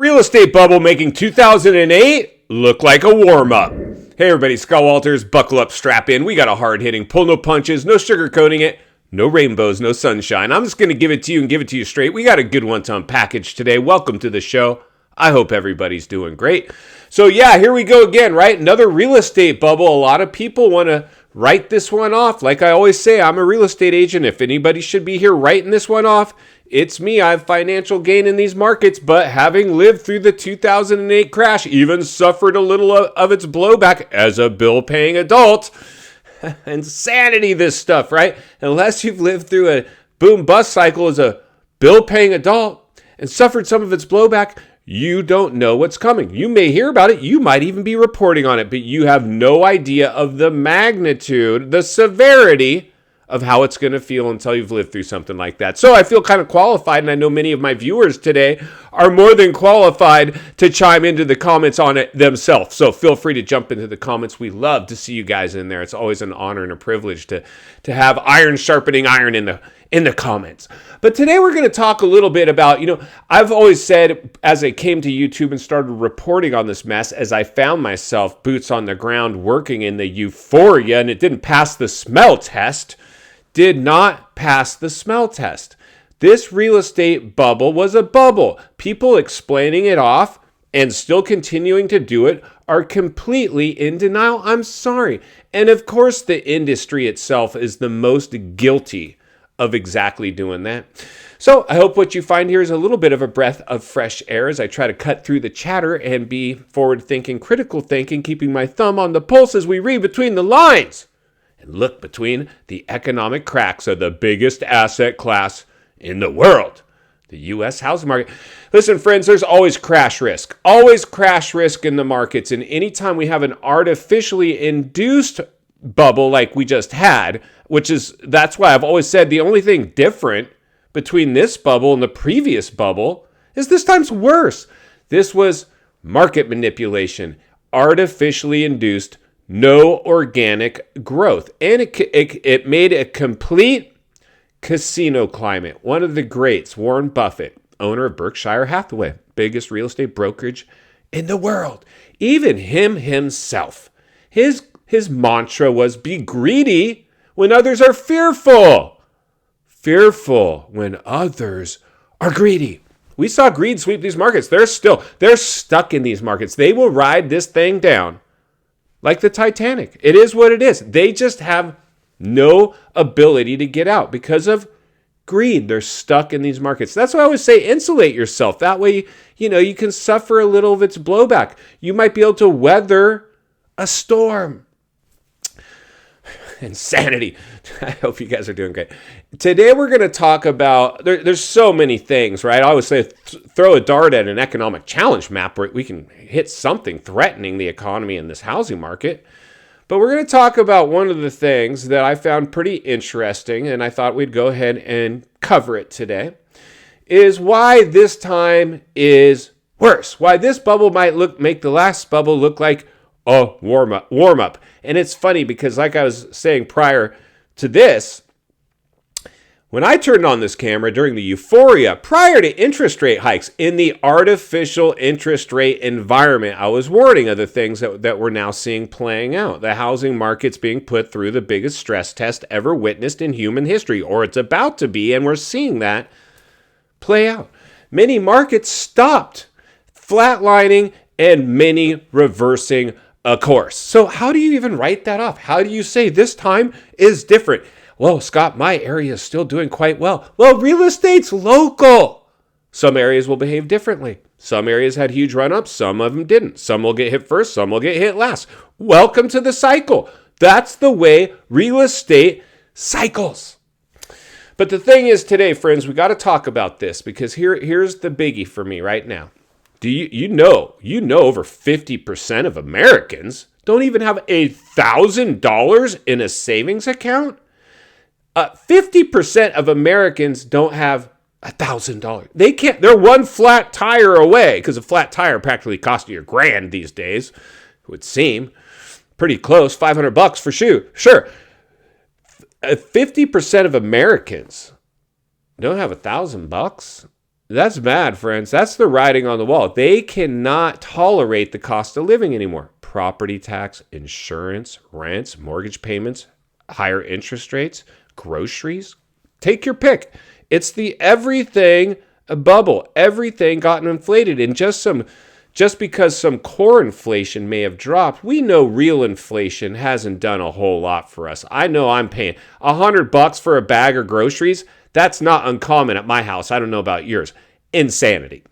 Real estate bubble making 2008 look like a warm-up. Hey everybody, Scott Walters, buckle up, strap in. We got a hard-hitting, pull no punches, no sugarcoating it, no rainbows, no sunshine. I'm just going to give it to you and give it to you straight. We got a good one to unpackage today. Welcome to the show. I hope everybody's doing great. So yeah, here we go again, right? Another real estate bubble. A lot of people want to write this one off. Like I always say, I'm a real estate agent. If anybody should be here writing this one off, it's me. I have financial gain in these markets, but having lived through the 2008 crash, even suffered a little of its blowback as a bill-paying adult. Insanity, this stuff, right? Unless you've lived through a boom-bust cycle as a bill-paying adult and suffered some of its blowback, you don't know what's coming. You may hear about it. You might even be reporting on it, but you have no idea of the magnitude, the severity of how it's going to feel until you've lived through something like that. So I feel kind of qualified, and I know many of my viewers today are more than qualified to chime into the comments on it themselves. So feel free to jump into the comments. We love to see you guys in there. It's always an honor and a privilege to have iron sharpening iron in the comments. But today we're going to talk a little bit about, I've always said as I came to YouTube and started reporting on this mess, as I found myself boots on the ground working in the euphoria, and it didn't pass the smell test, did not pass the smell test. This real estate bubble was a bubble. People explaining it off and still continuing to do it are completely in denial. I'm sorry. And of course, the industry itself is the most guilty of exactly doing that. So I hope what you find here is a little bit of a breath of fresh air as I try to cut through the chatter and be forward-thinking, critical thinking, keeping my thumb on the pulse as we read between the lines and look between the economic cracks of the biggest asset class in the world, the U.S. housing market. Listen, friends, there's always crash risk in the markets. And anytime we have an artificially induced bubble like we just had, that's why I've always said the only thing different between this bubble and the previous bubble is this time's worse. This was market manipulation, artificially induced, no organic growth. And it made a complete casino climate. One of the greats, Warren Buffett, owner of Berkshire Hathaway, biggest real estate brokerage in the world. Even him himself, his mantra was be greedy when others are fearful. Fearful when others are greedy. We saw greed sweep these markets. They're stuck in these markets. They will ride this thing down like the Titanic. It is what it is. They just have no ability to get out because of greed. They're stuck in these markets. That's why I always say insulate yourself. That way, you can suffer a little of its blowback. You might be able to weather a storm. Insanity. I hope you guys are doing great. Today we're going to talk about, there's so many things, right? I always say throw a dart at an economic challenge map where we can hit something threatening the economy in this housing market. But we're going to talk about one of the things that I found pretty interesting, and I thought we'd go ahead and cover it today, is why this time is worse. Why this bubble might make the last bubble look like a warm up. And it's funny because like I was saying prior to this, when I turned on this camera during the euphoria prior to interest rate hikes in the artificial interest rate environment, I was warning of the things that we're now seeing playing out. The housing market's being put through the biggest stress test ever witnessed in human history, or it's about to be, and we're seeing that play out. Many markets stopped, flatlining, and many reversing a course. So how do you even write that off? How do you say this time is different? Well, Scott, my area is still doing quite well. Well, real estate's local. Some areas will behave differently. Some areas had huge run-ups. Some of them didn't. Some will get hit first. Some will get hit last. Welcome to the cycle. That's the way real estate cycles. But the thing is today, friends, we got to talk about this because here's the biggie for me right now. Do you know over 50% of Americans don't even have $1,000 in a savings account? 50% of Americans don't have $1,000. They can't. They're one flat tire away because a flat tire practically costs you $1,000 these days. It would seem pretty close. $500 for shoe. Sure. 50% of Americans don't have $1,000. That's bad, friends. That's the writing on the wall. They cannot tolerate the cost of living anymore. Property tax, insurance, rents, mortgage payments, higher interest rates, groceries. Take your pick. It's the everything bubble. Everything gotten inflated. And just because some core inflation may have dropped, we know real inflation hasn't done a whole lot for us. I know I'm paying $100 for a bag of groceries. That's not uncommon at my house. I don't know about yours. Insanity.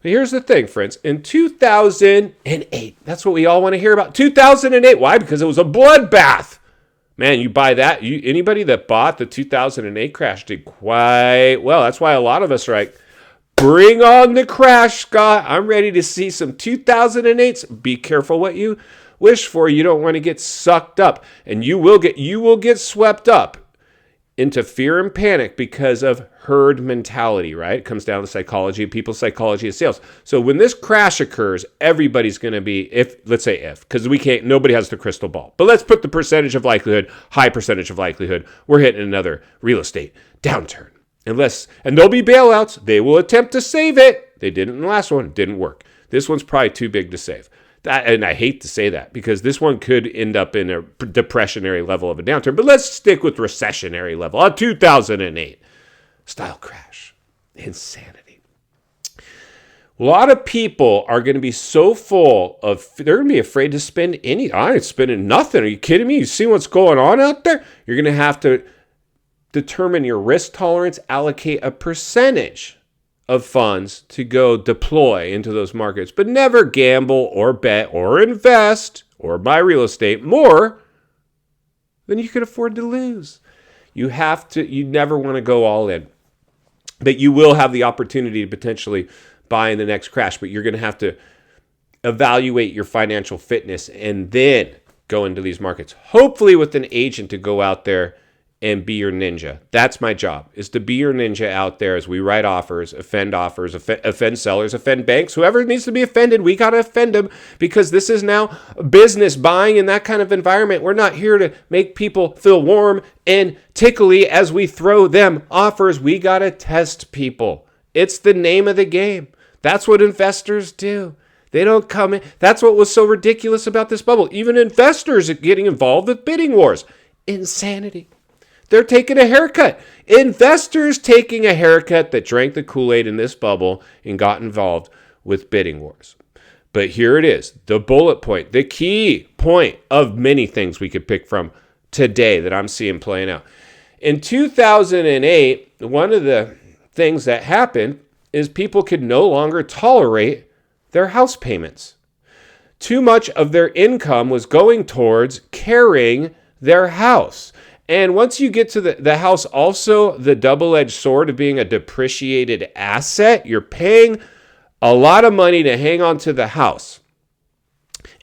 But here's the thing, friends. In 2008, that's what we all want to hear about. 2008. Why? Because it was a bloodbath. Man, you buy that. Anybody that bought the 2008 crash did quite well. That's why a lot of us are like, bring on the crash, Scott. I'm ready to see some 2008s. Be careful what you wish for. You don't want to get sucked up. And you will get swept up into fear and panic because of herd mentality, right? It comes down to psychology, people's psychology of sales. So when this crash occurs, everybody's going to be, because nobody has the crystal ball. But let's put the percentage of likelihood, high percentage of likelihood, we're hitting another real estate downturn. And there'll be bailouts. They will attempt to save it. They didn't in the last one. It didn't work. This one's probably too big to save. And I hate to say that because this one could end up in a depressionary level of a downturn. But let's stick with recessionary level. A 2008 style crash. Insanity. A lot of people are going to be so full of, they're going to be afraid to spend I ain't spending nothing. Are you kidding me? You see what's going on out there? You're going to have to determine your risk tolerance, allocate a percentage of funds to go deploy into those markets, but never gamble or bet or invest or buy real estate more than you could afford to lose. You never want to go all in, but you will have the opportunity to potentially buy in the next crash, but you're going to have to evaluate your financial fitness and then go into these markets, hopefully with an agent to go out there and be your ninja. That's my job, is to be your ninja out there as we write offers, offend sellers, offend banks. Whoever needs to be offended, we got to offend them because this is now business buying in that kind of environment. We're not here to make people feel warm and tickly as we throw them offers. We got to test people. It's the name of the game. That's what investors do. They don't come in. That's what was so ridiculous about this bubble. Even investors are getting involved with bidding wars. Insanity. They're taking a haircut. Investors taking a haircut that drank the Kool-Aid in this bubble and got involved with bidding wars. But here it is, the bullet point, the key point of many things we could pick from today that I'm seeing playing out. In 2008, one of the things that happened is people could no longer tolerate their house payments. Too much of their income was going towards carrying their house. And once you get to the house, also the double-edged sword of being a depreciated asset, you're paying a lot of money to hang on to the house.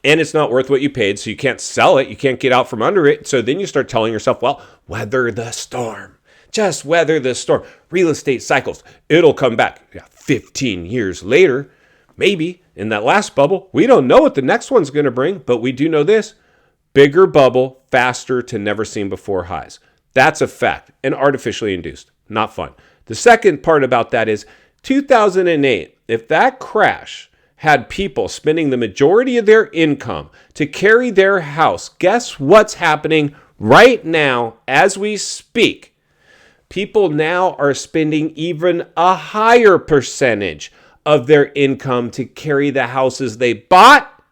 And it's not worth what you paid, so you can't sell it. You can't get out from under it. So then you start telling yourself, well, weather the storm. Just weather the storm. Real estate cycles. It'll come back. 15 years later, maybe in that last bubble, we don't know what the next one's going to bring, but we do know this. Bigger bubble, faster to never seen before highs. That's a fact and artificially induced. Not fun. The second part about that is 2008, if that crash had people spending the majority of their income to carry their house, guess what's happening right now as we speak? People now are spending even a higher percentage of their income to carry the houses they bought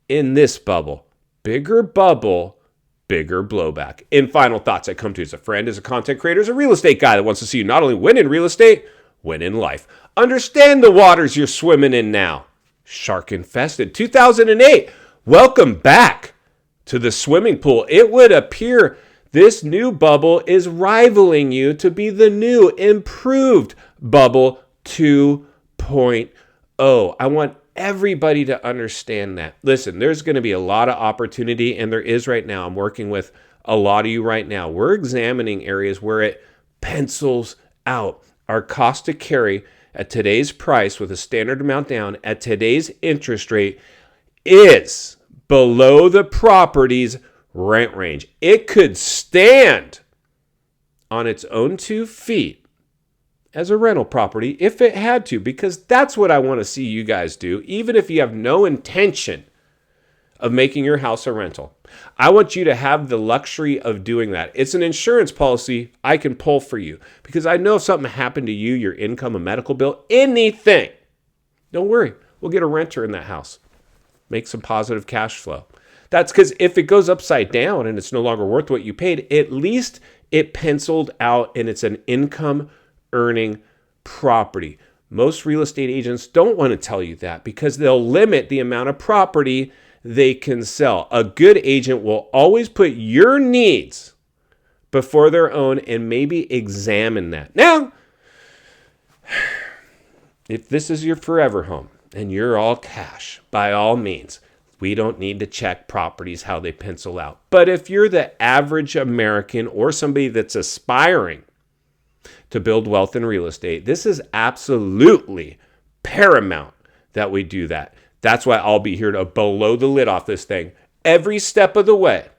in this bubble. Bigger bubble, bigger blowback. In final thoughts, I come to you as a friend, as a content creator, as a real estate guy that wants to see you not only win in real estate, win in life. Understand the waters you're swimming in now. Shark infested. 2008, welcome back to the swimming pool. It would appear this new bubble is rivaling you to be the new improved bubble 2.0. I want everybody to understand that. Listen, there's going to be a lot of opportunity, and there is right now. I'm working with a lot of you right now. We're examining areas where it pencils out. Our cost to carry at today's price with a standard amount down at today's interest rate is below the property's rent range. It could stand on its own 2 feet as a rental property if it had to, because that's what I want to see you guys do, even if you have no intention of making your house a rental. I want you to have the luxury of doing that. It's an insurance policy I can pull for you because I know if something happened to you, your income, a medical bill, anything, don't worry. We'll get a renter in that house. Make some positive cash flow. That's because if it goes upside down and it's no longer worth what you paid, at least it penciled out and it's an income earning property. Most real estate agents don't want to tell you that because they'll limit the amount of property they can sell. A good agent will always put your needs before their own and maybe examine that. Now, if this is your forever home and you're all cash, by all means, we don't need to check properties, how they pencil out. But if you're the average American or somebody that's aspiring to build wealth in real estate, this is absolutely paramount that we do that. That's why I'll be here to blow the lid off this thing every step of the way.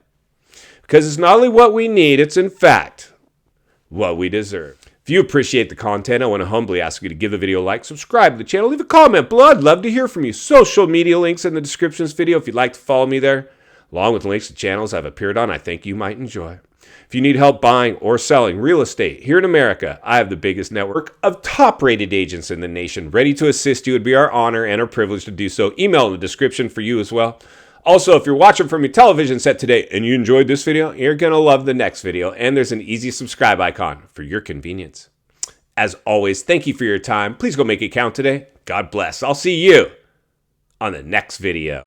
Because it's not only what we need, it's in fact what we deserve. If you appreciate the content, I want to humbly ask you to give the video a like, subscribe to the channel, leave a comment below. I'd love to hear from you. Social media links in the description of this video if you'd like to follow me there, along with links to channels I've appeared on I think you might enjoy. If you need help buying or selling real estate here in America, I have the biggest network of top-rated agents in the nation ready to assist you. It'd be our honor and our privilege to do so. Email in the description for you as well. Also, if you're watching from your television set today and you enjoyed this video, you're going to love the next video, and there's an easy subscribe icon for your convenience. As always, thank you for your time. Please go make it count today. God bless. I'll see you on the next video.